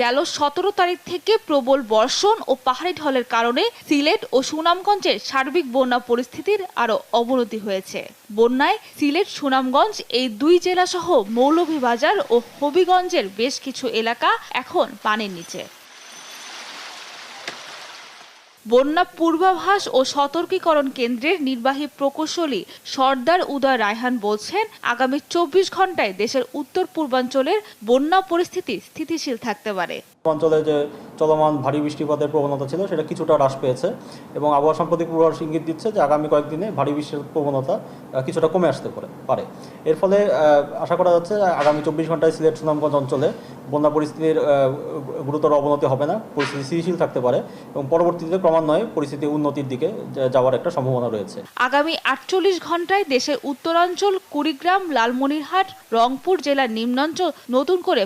গেল 17 তারিখ থেকে প্রবল বর্ষণ ও পাহাড়ি ঢলের কারণে সিলেট ও সুনামগঞ্জের সার্বিক বন্যা পরিস্থিতির আরো অবনতি হয়েছে। বন্যায় সিলেট, সুনামগঞ্জ এই দুই জেলা সহ মৌলভীবাজার ও হবিগঞ্জের বেশ কিছু এলাকা এখন পানির নিচে। বন্যা পূর্বাভাস ও সতর্কীকরণ কেন্দ্রের নির্বাহী প্রকৌশলী সর্দার উদয় রায়হান বলছেন, আগামী 24 ঘন্টায় দেশের উত্তর পূর্বাঞ্চলের বন্যা পরিস্থিতি স্থিতিশীল থাকতে পারে। অঞ্চলে যে চলমান ভারী বৃষ্টিপাতের প্রবণতা ছিল সেটা কিছুটা হ্রাস পেয়েছে এবং আবহাওয়া সাম্প্রতিক পূর্বাভাস ইঙ্গিত দিচ্ছে যে আগামী কয়েকদিনে ভারী বৃষ্টির প্রবণতা কিছুটা কমে আসতে পারে। এর ফলে আশা করা যাচ্ছে আগামী 24 ঘন্টায় সিলেট, সুনামগঞ্জ অঞ্চলে বন্যা পরিস্থিতির গুরুতর অবনতি হবে না, পরিস্থিতি স্থিতিশীল থাকতে পারে এবং পরবর্তীতে ক্রমান্বয়ে পরিস্থিতি উন্নতির দিকে যাওয়ার একটা সম্ভাবনা রয়েছে। আগামী 48 ঘন্টায় দেশের উত্তরাঞ্চল, কুড়িগ্রাম, লালমনিরহাট, রংপুর জেলার নিম্নাঞ্চল নতুন করে